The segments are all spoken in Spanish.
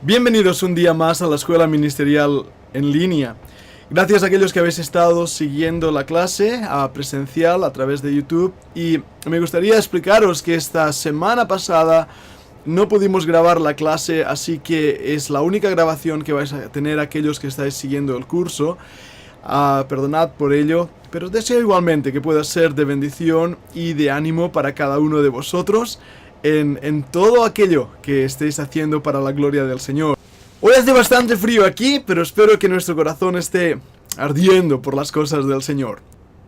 Bienvenidos un día más a la Escuela Ministerial en línea. Gracias a aquellos que habéis estado siguiendo la clase presencial a través de YouTube. Y me gustaría explicaros que esta semana pasada no pudimos grabar la clase, así que es la única grabación que vais a tener aquellos que estáis siguiendo el curso. Perdonad por ello, pero deseo igualmente que pueda ser de bendición y de ánimo para cada uno de vosotros en todo aquello que estéis haciendo para la gloria del Señor. Hoy hace bastante frío aquí, pero espero que nuestro corazón esté ardiendo por las cosas del Señor.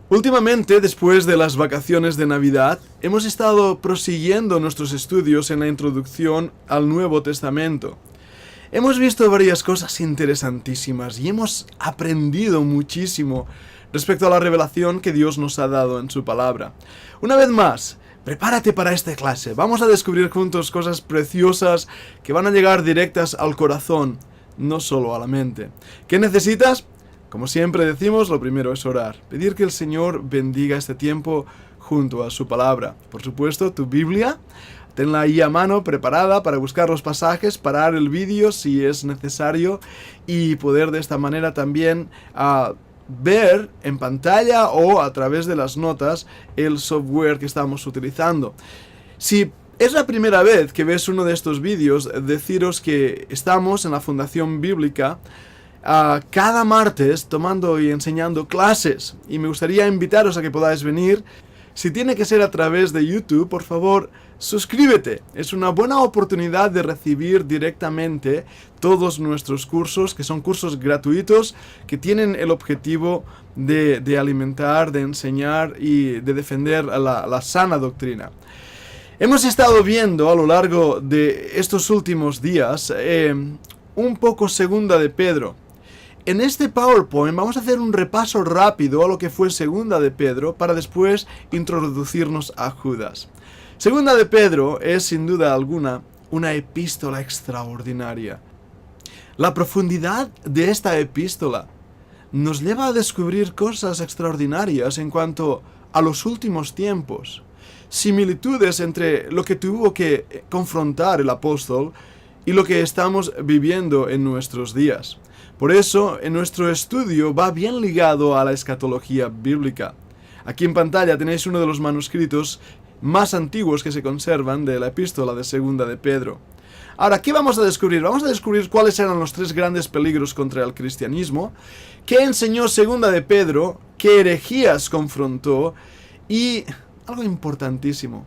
Últimamente, después de las vacaciones de Navidad, hemos estado prosiguiendo nuestros estudios en la introducción al Nuevo Testamento. Hemos visto varias cosas interesantísimas y hemos aprendido muchísimo respecto a la revelación que Dios nos ha dado en su palabra. Una vez más, prepárate para esta clase. Vamos a descubrir juntos cosas preciosas que van a llegar directas al corazón, no solo a la mente. ¿Qué necesitas? Como siempre decimos, lo primero es orar. Pedir que el Señor bendiga este tiempo junto a su palabra. Por supuesto, tu Biblia. Tenla ahí a mano, preparada para buscar los pasajes, parar el vídeo si es necesario y poder de esta manera también ver en pantalla o a través de las notas el software que estamos utilizando. Si es la primera vez que ves uno de estos vídeos, deciros que estamos en la Fundación Bíblica cada martes tomando y enseñando clases y me gustaría invitaros a que podáis venir. Si tiene que ser a través de YouTube, por favor, suscríbete. Es una buena oportunidad de recibir directamente todos nuestros cursos, que son cursos gratuitos, que tienen el objetivo de alimentar, de enseñar y de defender la sana doctrina. Hemos estado viendo a lo largo de estos últimos días un poco Segunda de Pedro. En este PowerPoint vamos a hacer un repaso rápido a lo que fue Segunda de Pedro para después introducirnos a Judas. Segunda de Pedro es sin duda alguna una epístola extraordinaria. La profundidad de esta epístola nos lleva a descubrir cosas extraordinarias en cuanto a los últimos tiempos, similitudes entre lo que tuvo que confrontar el apóstol y lo que estamos viviendo en nuestros días. Por eso, en nuestro estudio va bien ligado a la escatología bíblica. Aquí en pantalla tenéis uno de los manuscritos más antiguos que se conservan de la epístola de Segunda de Pedro. Ahora, ¿qué vamos a descubrir? Vamos a descubrir cuáles eran los tres grandes peligros contra el cristianismo, qué enseñó Segunda de Pedro, qué herejías confrontó y, algo importantísimo,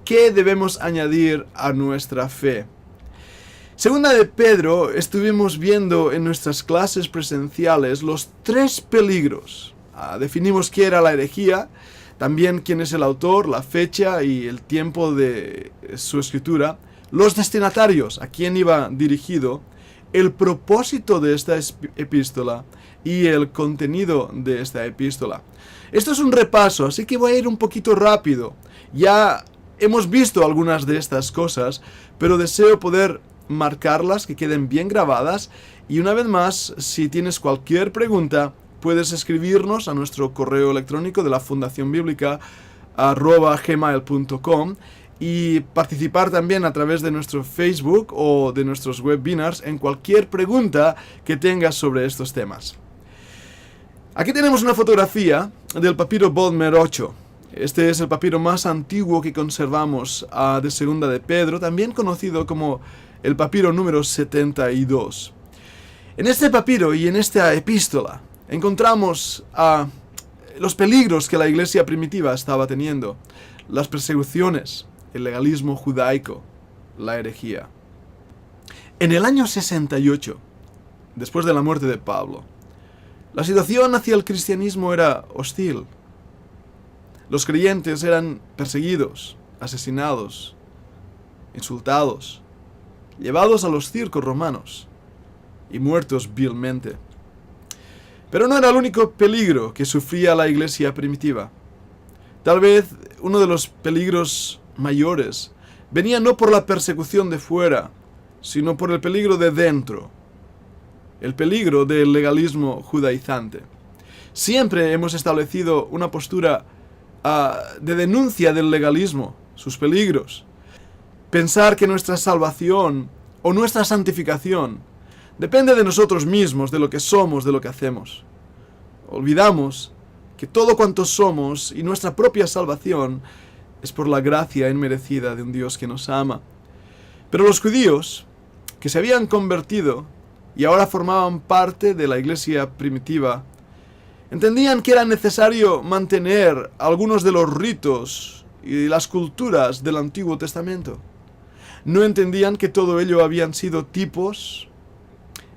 qué debemos añadir a nuestra fe. Segunda de Pedro, estuvimos viendo en nuestras clases presenciales los tres peligros. Definimos qué era la herejía, también quién es el autor, la fecha y el tiempo de su escritura, los destinatarios, a quién iba dirigido, el propósito de esta epístola y el contenido de esta epístola. Esto es un repaso, así que voy a ir un poquito rápido. Ya hemos visto algunas de estas cosas, pero deseo poder marcarlas, que queden bien grabadas, y una vez más, si tienes cualquier pregunta, puedes escribirnos a nuestro correo electrónico de la Fundación Bíblica @gmail.com y participar también a través de nuestro Facebook o de nuestros webinars en cualquier pregunta que tengas sobre estos temas. Aquí tenemos una fotografía del papiro Bodmer 8. Este es el papiro más antiguo que conservamos de Segunda de Pedro, también conocido como el papiro número 72. En este papiro y en esta epístola encontramos los peligros que la iglesia primitiva estaba teniendo, las persecuciones, el legalismo judaico, la herejía. En el año 68, después de la muerte de Pablo, la situación hacia el cristianismo era hostil. Los creyentes eran perseguidos, asesinados, insultados, llevados a los circos romanos y muertos vilmente. Pero no era el único peligro que sufría la iglesia primitiva. Tal vez uno de los peligros mayores venía no por la persecución de fuera, sino por el peligro de dentro, el peligro del legalismo judaizante. Siempre hemos establecido una postura de denuncia del legalismo, sus peligros. Pensar que nuestra salvación o nuestra santificación depende de nosotros mismos, de lo que somos, de lo que hacemos. Olvidamos que todo cuanto somos y nuestra propia salvación es por la gracia inmerecida de un Dios que nos ama. Pero los judíos, que se habían convertido y ahora formaban parte de la iglesia primitiva, entendían que era necesario mantener algunos de los ritos y las culturas del Antiguo Testamento. No entendían que todo ello habían sido tipos,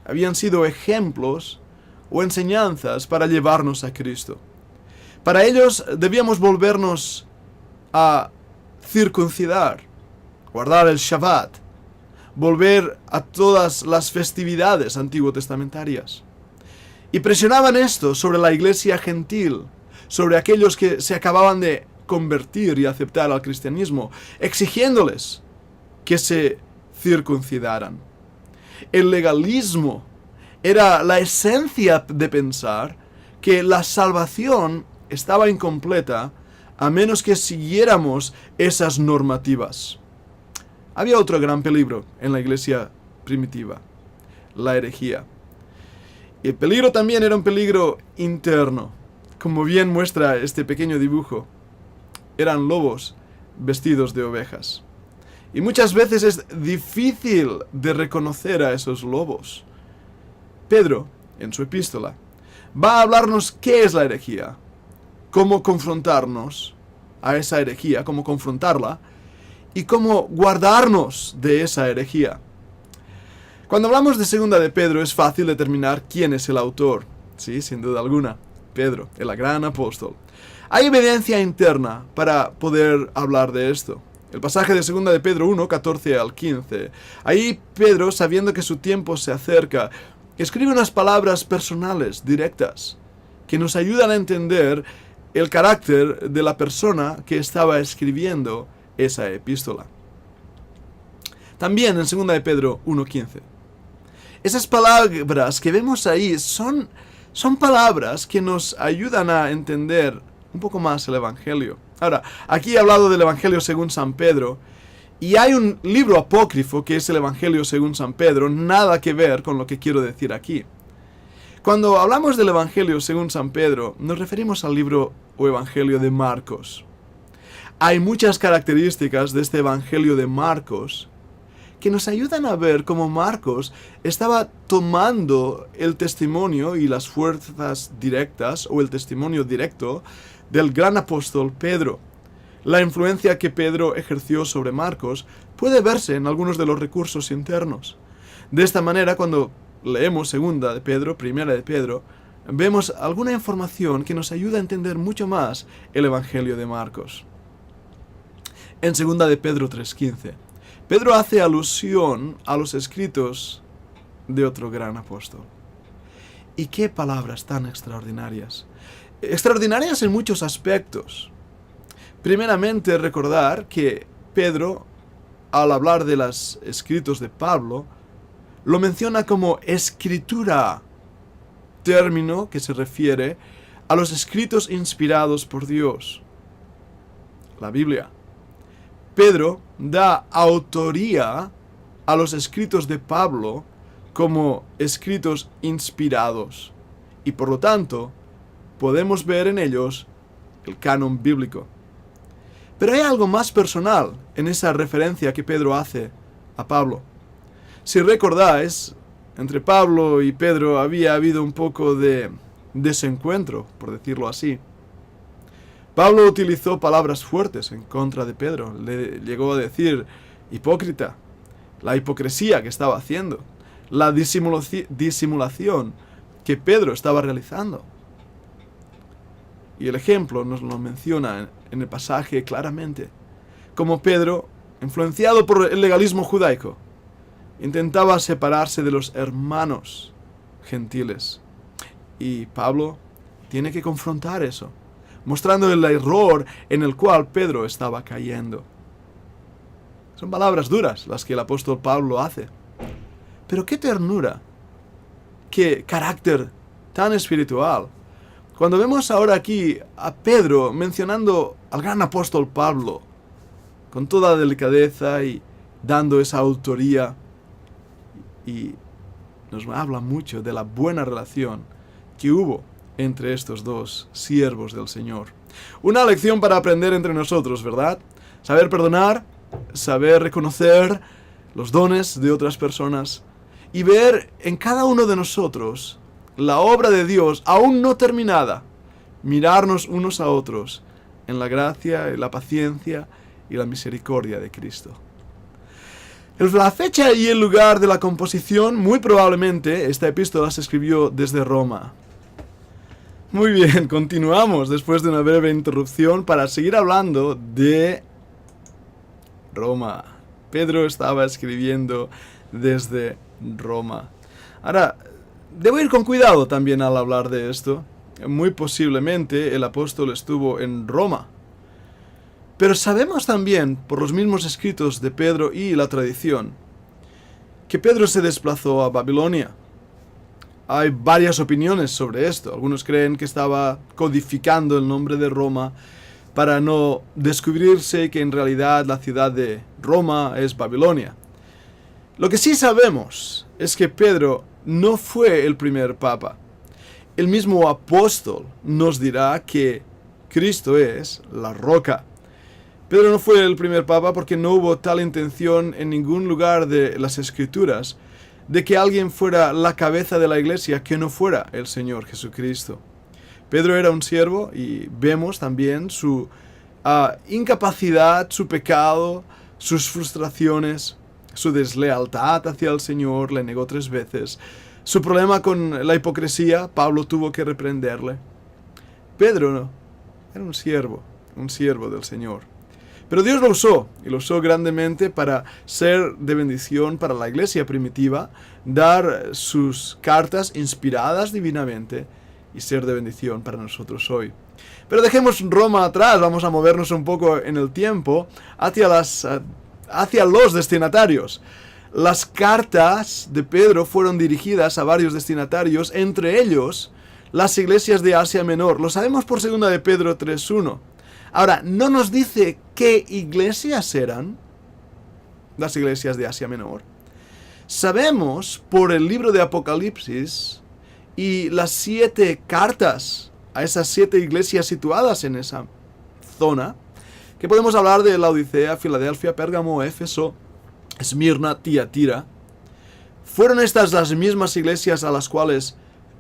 habían sido ejemplos o enseñanzas para llevarnos a Cristo. Para ellos debíamos volvernos a circuncidar, guardar el Shabbat, volver a todas las festividades antiguo-testamentarias. Y presionaban esto sobre la iglesia gentil, sobre aquellos que se acababan de convertir y aceptar al cristianismo, exigiéndoles que se circuncidaran. El legalismo era la esencia de pensar que la salvación estaba incompleta a menos que siguiéramos esas normativas. Había otro gran peligro en la iglesia primitiva, la herejía. Y el peligro también era un peligro interno, como bien muestra este pequeño dibujo. Eran lobos vestidos de ovejas. Y muchas veces es difícil de reconocer a esos lobos. Pedro, en su epístola, va a hablarnos qué es la herejía, cómo confrontarnos a esa herejía, cómo confrontarla y cómo guardarnos de esa herejía. Cuando hablamos de segunda de Pedro es fácil determinar quién es el autor. Sí, sin duda alguna, Pedro, el gran apóstol. Hay evidencia interna para poder hablar de esto. El pasaje de segunda de Pedro 1, 14 al 15. Ahí Pedro, sabiendo que su tiempo se acerca, escribe unas palabras personales, directas, que nos ayudan a entender el carácter de la persona que estaba escribiendo esa epístola. También en 2 de Pedro 1:15. Esas palabras que vemos ahí son palabras que nos ayudan a entender un poco más el Evangelio. Ahora, aquí he hablado del Evangelio según San Pedro, y hay un libro apócrifo que es el Evangelio según San Pedro, nada que ver con lo que quiero decir aquí. Cuando hablamos del Evangelio según San Pedro, nos referimos al libro o Evangelio de Marcos. Hay muchas características de este Evangelio de Marcos que nos ayudan a ver cómo Marcos estaba tomando el testimonio y las fuerzas directas o el testimonio directo del gran apóstol Pedro. La influencia que Pedro ejerció sobre Marcos puede verse en algunos de los recursos internos. De esta manera, cuando leemos segunda de Pedro, primera de Pedro, vemos alguna información que nos ayuda a entender mucho más el Evangelio de Marcos. En segunda de Pedro 3:15, Pedro hace alusión a los escritos de otro gran apóstol. ¿Y qué palabras tan extraordinarias? Extraordinarias en muchos aspectos. Primeramente, recordar que Pedro, al hablar de los escritos de Pablo, lo menciona como escritura, término que se refiere a los escritos inspirados por Dios, la Biblia. Pedro da autoría a los escritos de Pablo como escritos inspirados, y por lo tanto, podemos ver en ellos el canon bíblico. Pero hay algo más personal en esa referencia que Pedro hace a Pablo. Si recordáis, entre Pablo y Pedro había habido un poco de desencuentro, por decirlo así. Pablo utilizó palabras fuertes en contra de Pedro. Le llegó a decir hipócrita, la hipocresía que estaba haciendo, la disimulación que Pedro estaba realizando. Y el ejemplo nos lo menciona en el pasaje claramente, como Pedro, influenciado por el legalismo judaico, intentaba separarse de los hermanos gentiles. Y Pablo tiene que confrontar eso, mostrando el error en el cual Pedro estaba cayendo. Son palabras duras las que el apóstol Pablo hace. Pero qué ternura, qué carácter tan espiritual. Cuando vemos ahora aquí a Pedro mencionando al gran apóstol Pablo, con toda delicadeza y dando esa autoría, y nos habla mucho de la buena relación que hubo entre estos dos siervos del Señor. Una lección para aprender entre nosotros, ¿verdad? Saber perdonar, saber reconocer los dones de otras personas y ver en cada uno de nosotros la obra de Dios aún no terminada. Mirarnos unos a otros en la gracia, la paciencia y la misericordia de Cristo. La fecha y el lugar de la composición, muy probablemente esta epístola se escribió desde Roma. Muy bien, continuamos después de una breve interrupción para seguir hablando de Roma. Pedro estaba escribiendo desde Roma. Ahora, debo ir con cuidado también al hablar de esto. Muy posiblemente el apóstol estuvo en Roma. Pero sabemos también, por los mismos escritos de Pedro y la tradición, que Pedro se desplazó a Babilonia. Hay varias opiniones sobre esto. Algunos creen que estaba codificando el nombre de Roma para no descubrirse que en realidad la ciudad de Roma es Babilonia. Lo que sí sabemos es que Pedro no fue el primer papa. El mismo apóstol nos dirá que Cristo es la roca. Pedro no fue el primer papa porque no hubo tal intención en ningún lugar de las Escrituras de que alguien fuera la cabeza de la iglesia que no fuera el Señor Jesucristo. Pedro era un siervo y vemos también su incapacidad, su pecado, sus frustraciones, su deslealtad hacia el Señor, le negó 3 veces. Su problema con la hipocresía, Pablo tuvo que reprenderle. Pedro no, era un siervo del Señor. Pero Dios lo usó, y lo usó grandemente para ser de bendición para la iglesia primitiva, dar sus cartas inspiradas divinamente y ser de bendición para nosotros hoy. Pero dejemos Roma atrás, vamos a movernos un poco en el tiempo hacia los destinatarios. Las cartas de Pedro fueron dirigidas a varios destinatarios, entre ellos las iglesias de Asia Menor. Lo sabemos por 2 de Pedro 3:1. Ahora, no nos dice qué iglesias eran las iglesias de Asia Menor. Sabemos por el libro de Apocalipsis y las 7 cartas a esas 7 iglesias situadas en esa zona, que podemos hablar de Laodicea, Filadelfia, Pérgamo, Éfeso, Esmirna, Tiatira. ¿Fueron estas las mismas iglesias a las cuales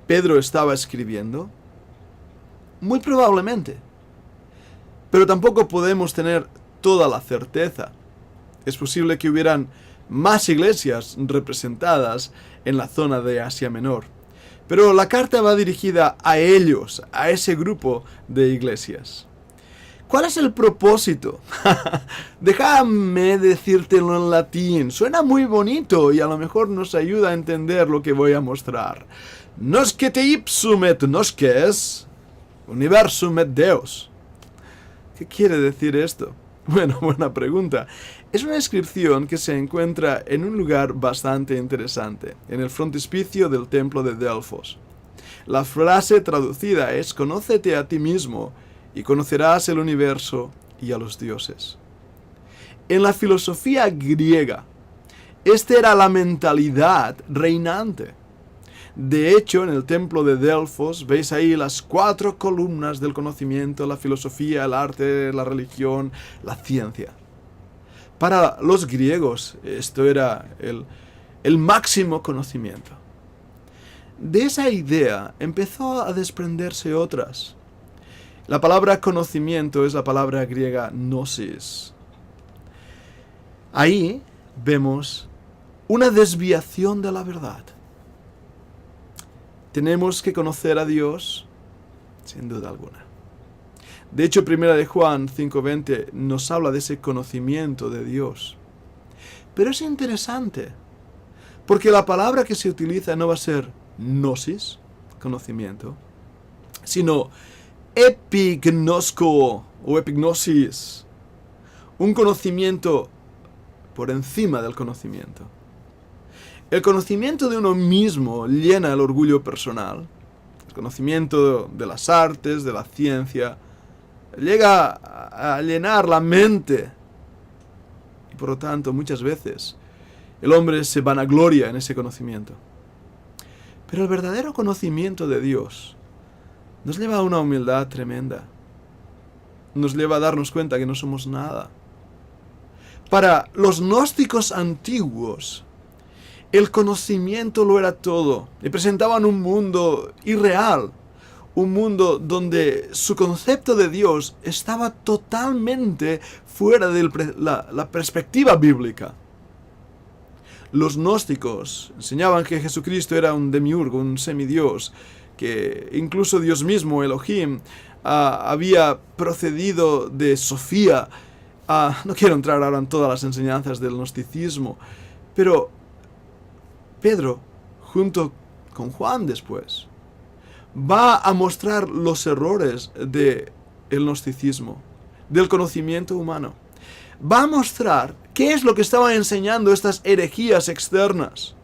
Pedro estaba escribiendo? Muy probablemente. Pero tampoco podemos tener toda la certeza. Es posible que hubieran más iglesias representadas en la zona de Asia Menor. Pero la carta va dirigida a ellos, a ese grupo de iglesias. ¿Cuál es el propósito? Déjame decírtelo en latín. Suena muy bonito y a lo mejor nos ayuda a entender lo que voy a mostrar. Noscete ipsum et nosces universum et Deus. ¿Qué quiere decir esto? Bueno, buena pregunta. Es una inscripción que se encuentra en un lugar bastante interesante, en el frontispicio del templo de Delfos. La frase traducida es: conócete a ti mismo y conocerás el universo y a los dioses. En la filosofía griega, esta era la mentalidad reinante. De hecho, en el templo de Delfos veis ahí las 4 columnas del conocimiento: la filosofía, el arte, la religión, la ciencia. Para los griegos esto era el máximo conocimiento. De esa idea empezó a desprenderse otras. La palabra conocimiento es la palabra griega gnosis. Ahí vemos una desviación de la verdad. Tenemos que conocer a Dios, sin duda alguna. De hecho, 1 de Juan 5:20 nos habla de ese conocimiento de Dios. Pero es interesante, porque la palabra que se utiliza no va a ser gnosis, conocimiento, sino epignosko o epignosis, un conocimiento por encima del conocimiento. El conocimiento de uno mismo llena el orgullo personal. El conocimiento de las artes, de la ciencia, llega a llenar la mente. Y por lo tanto, muchas veces, El hombre se vanagloria en ese conocimiento. Pero el verdadero conocimiento de Dios nos lleva a una humildad tremenda. Nos lleva a darnos cuenta que no somos nada. Para los gnósticos antiguos, el conocimiento lo era todo. Y presentaban un mundo irreal. Un mundo donde su concepto de Dios estaba totalmente fuera de la perspectiva bíblica. Los gnósticos enseñaban que Jesucristo era un demiurgo, un semidios, que incluso Dios mismo, Elohim, había procedido de Sofía. No quiero entrar ahora en todas las enseñanzas del gnosticismo, pero Pedro, junto con Juan después, va a mostrar los errores del gnosticismo, del conocimiento humano. Va a mostrar qué es lo que estaban enseñando estas herejías externas.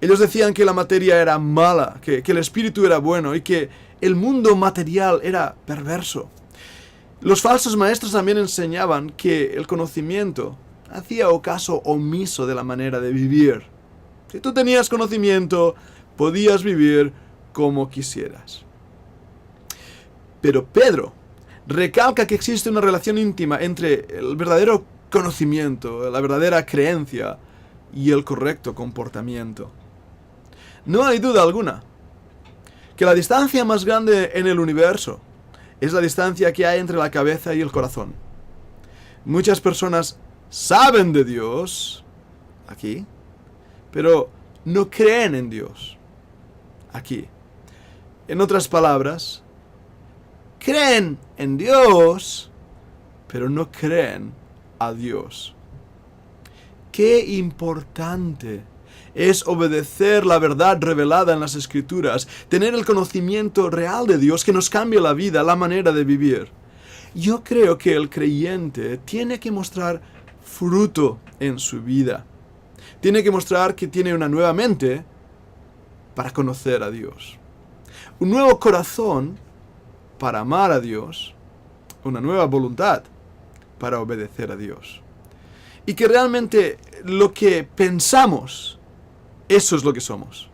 Ellos decían que la materia era mala, que el espíritu era bueno y que el mundo material era perverso. Los falsos maestros también enseñaban que el conocimiento hacía caso omiso de la manera de vivir. Si tú tenías conocimiento, podías vivir como quisieras. Pero Pedro recalca que existe una relación íntima entre el verdadero conocimiento, la verdadera creencia y el correcto comportamiento. No hay duda alguna que la distancia más grande en el universo es la distancia que hay entre la cabeza y el corazón. Muchas personas saben de Dios, aquí, pero no creen en Dios, aquí. En otras palabras, creen en Dios, pero no creen a Dios. Qué importante es obedecer la verdad revelada en las Escrituras, tener el conocimiento real de Dios que nos cambia la vida, la manera de vivir. Yo creo que el creyente tiene que mostrar fruto en su vida. Tiene que mostrar que tiene una nueva mente para conocer a Dios. Un nuevo corazón para amar a Dios. Una nueva voluntad para obedecer a Dios. Y que realmente lo que pensamos, eso es lo que somos.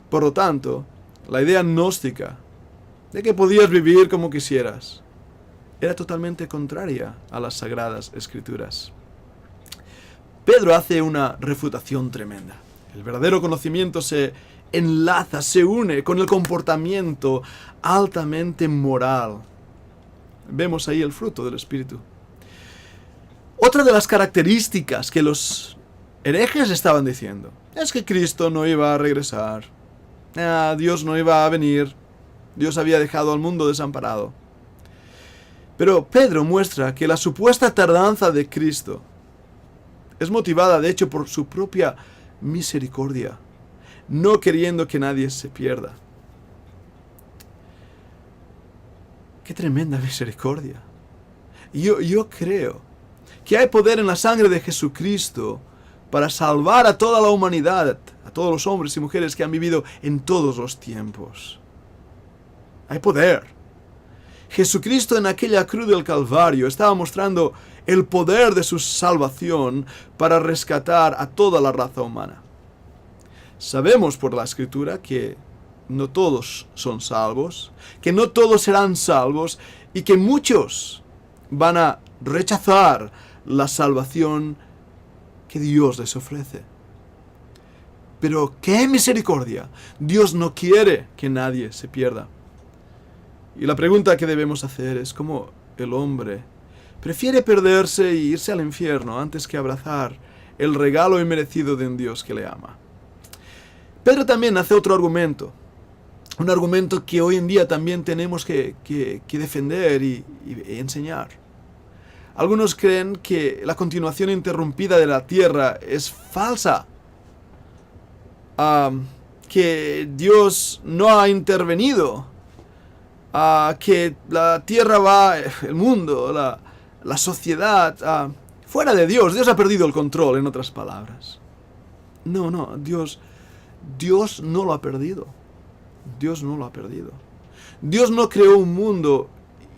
Por lo tanto, la idea gnóstica de que podías vivir como quisieras era totalmente contraria a las Sagradas Escrituras. Pedro hace una refutación tremenda. El verdadero conocimiento se enlaza, se une con el comportamiento altamente moral. Vemos ahí el fruto del Espíritu. Otra de las características que los herejes estaban diciendo es que Cristo no iba a regresar. Dios no iba a venir. Dios había dejado al mundo desamparado. Pero Pedro muestra que la supuesta tardanza de Cristo es motivada, de hecho, por su propia misericordia, no queriendo que nadie se pierda. ¡Qué tremenda misericordia! Yo creo que hay poder en la sangre de Jesucristo para salvar a toda la humanidad, a todos los hombres y mujeres que han vivido en todos los tiempos. Hay poder. Jesucristo en aquella cruz del Calvario estaba mostrando el poder de su salvación para rescatar a toda la raza humana. Sabemos por la Escritura que no todos son salvos, que no todos serán salvos y que muchos van a rechazar la salvación que Dios les ofrece. Pero ¡qué misericordia! Dios no quiere que nadie se pierda. Y la pregunta que debemos hacer es cómo el hombre prefiere perderse e irse al infierno antes que abrazar el regalo inmerecido de un Dios que le ama. Pedro también hace otro argumento. Un argumento que hoy en día también tenemos que defender y enseñar. Algunos creen que la continuación interrumpida de la tierra es falsa. Que Dios no ha intervenido. Que la tierra va, el mundo, la sociedad, fuera de Dios. Dios ha perdido el control, en otras palabras. No, Dios no lo ha perdido. Dios no lo ha perdido. Dios no creó un mundo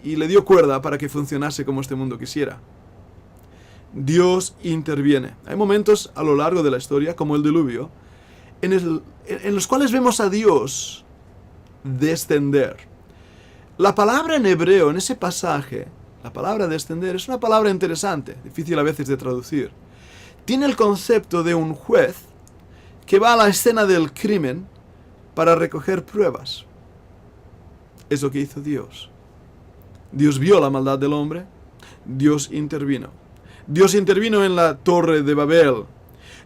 y le dio cuerda para que funcionase como este mundo quisiera. Dios interviene. Hay momentos a lo largo de la historia, como el diluvio, en los cuales vemos a Dios descender. La palabra en hebreo, en ese pasaje, la palabra descender, es una palabra interesante, difícil a veces de traducir. Tiene el concepto de un juez que va a la escena del crimen para recoger pruebas. Es lo que hizo Dios. Dios vio la maldad del hombre, Dios intervino. Dios intervino en la Torre de Babel.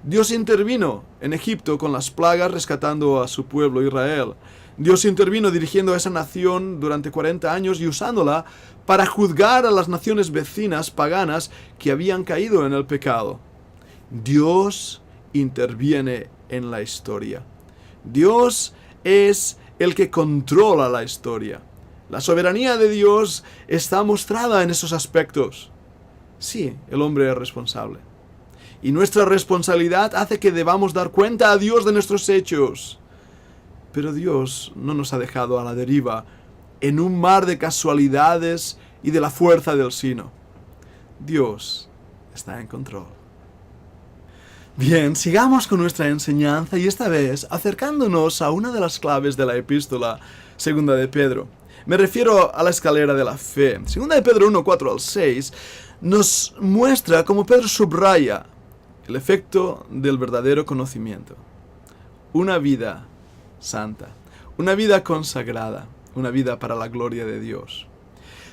Dios intervino en Egipto con las plagas rescatando a su pueblo Israel. Dios intervino dirigiendo a esa nación durante 40 años y usándola para juzgar a las naciones vecinas paganas que habían caído en el pecado. Dios interviene en la historia. Dios es el que controla la historia. La soberanía de Dios está mostrada en esos aspectos. Sí, el hombre es responsable. Y nuestra responsabilidad hace que debamos dar cuenta a Dios de nuestros hechos. Pero Dios no nos ha dejado a la deriva en un mar de casualidades y de la fuerza del sino. Dios está en control. Bien, sigamos con nuestra enseñanza y esta vez acercándonos a una de las claves de la epístola segunda de Pedro. Me refiero a la escalera de la fe. Segunda de Pedro 1, 4 al 6 nos muestra cómo Pedro subraya el efecto del verdadero conocimiento. Una vida santa, una vida consagrada, una vida para la gloria de Dios.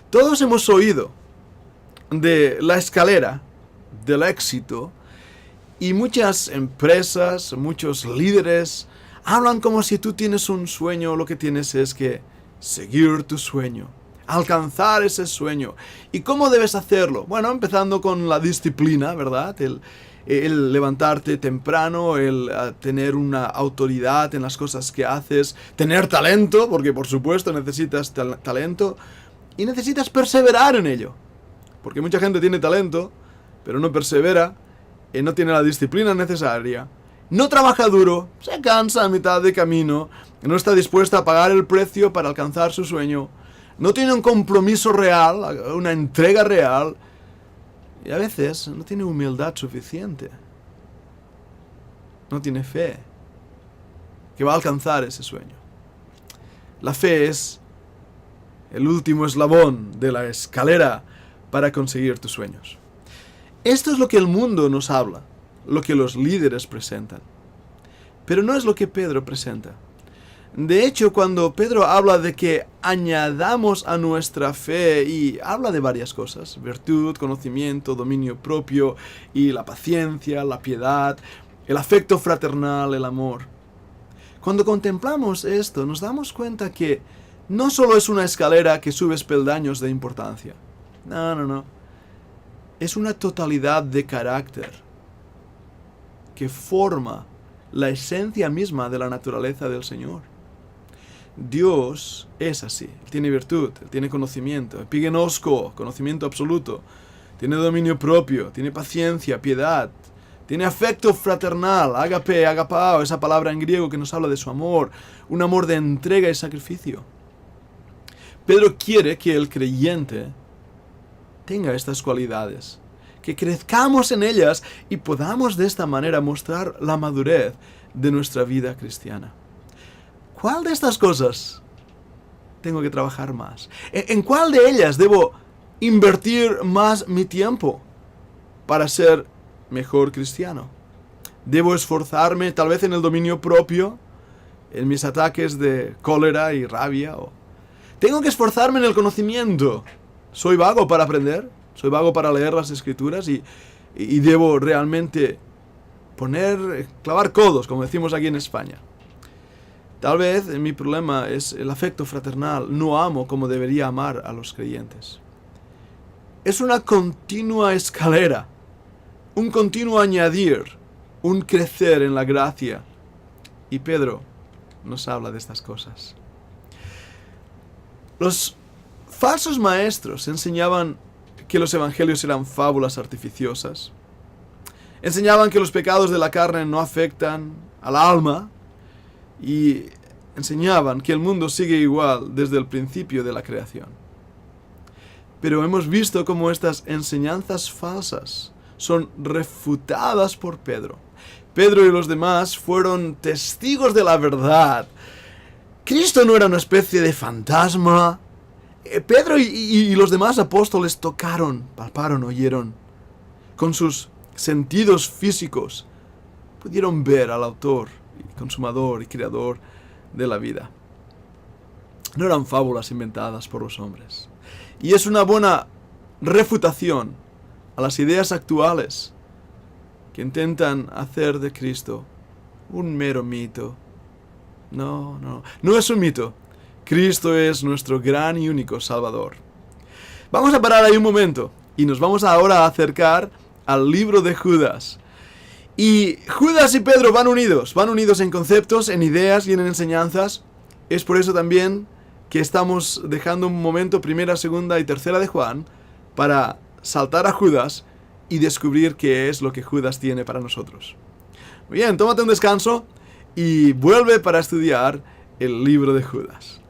Todos hemos oído de la escalera del éxito y muchas empresas, muchos líderes hablan como si tú tienes un sueño, lo que tienes es que seguir tu sueño, alcanzar ese sueño. ¿Y cómo debes hacerlo? Bueno, empezando con la disciplina, ¿verdad? El levantarte temprano, el tener una autoridad en las cosas que haces, tener talento, porque por supuesto necesitas talento, y necesitas perseverar en ello. Porque mucha gente tiene talento, pero no persevera, no tiene la disciplina necesaria, no trabaja duro, se cansa a mitad de camino, no está dispuesta a pagar el precio para alcanzar su sueño, no tiene un compromiso real, una entrega real, y a veces no tiene humildad suficiente. No tiene fe que va a alcanzar ese sueño. La fe es el último eslabón de la escalera para conseguir tus sueños. Esto es lo que el mundo nos habla, lo que los líderes presentan. Pero no es lo que Pedro presenta. De hecho, cuando Pedro habla de que añadamos a nuestra fe, y habla de varias cosas, virtud, conocimiento, dominio propio, y la paciencia, la piedad, el afecto fraternal, el amor. Cuando contemplamos esto, nos damos cuenta que no solo es una escalera que sube peldaños de importancia. No. Es una totalidad de carácter que forma la esencia misma de la naturaleza del Señor. Dios es así, tiene virtud, tiene conocimiento, epigenosko, conocimiento absoluto, tiene dominio propio, tiene paciencia, piedad, tiene afecto fraternal, agape, agapao, esa palabra en griego que nos habla de su amor, un amor de entrega y sacrificio. Pedro quiere que el creyente tenga estas cualidades, que crezcamos en ellas y podamos de esta manera mostrar la madurez de nuestra vida cristiana. ¿Cuál de estas cosas tengo que trabajar más? ¿En cuál de ellas debo invertir más mi tiempo para ser mejor cristiano? ¿Debo esforzarme tal vez en el dominio propio, en mis ataques de cólera y rabia? ¿O tengo que esforzarme en el conocimiento? ¿Soy vago para aprender? ¿Soy vago para leer las escrituras? Y debo realmente clavar codos, como decimos aquí en España. Tal vez mi problema es el afecto fraternal. No amo como debería amar a los creyentes. Es una continua escalera, un continuo añadir, un crecer en la gracia. Y Pedro nos habla de estas cosas. Los falsos maestros enseñaban que los evangelios eran fábulas artificiosas. Enseñaban que los pecados de la carne no afectan al alma. Y enseñaban que el mundo sigue igual desde el principio de la creación. Pero hemos visto cómo estas enseñanzas falsas son refutadas por Pedro. Pedro y los demás fueron testigos de la verdad. Cristo no era una especie de fantasma. Pedro y los demás apóstoles tocaron, palparon, oyeron. Con sus sentidos físicos pudieron ver al autor, consumador y creador de la vida. No eran fábulas inventadas por los hombres. Y es una buena refutación a las ideas actuales que intentan hacer de Cristo un mero mito. No es un mito. Cristo es nuestro gran y único Salvador. Vamos a parar ahí un momento y nos vamos ahora a acercar al libro de Judas. Y Judas y Pedro van unidos en conceptos, en ideas y en enseñanzas. Es por eso también que estamos dejando un momento primera, segunda y tercera de Juan para saltar a Judas y descubrir qué es lo que Judas tiene para nosotros. Muy bien, tómate un descanso y vuelve para estudiar el libro de Judas.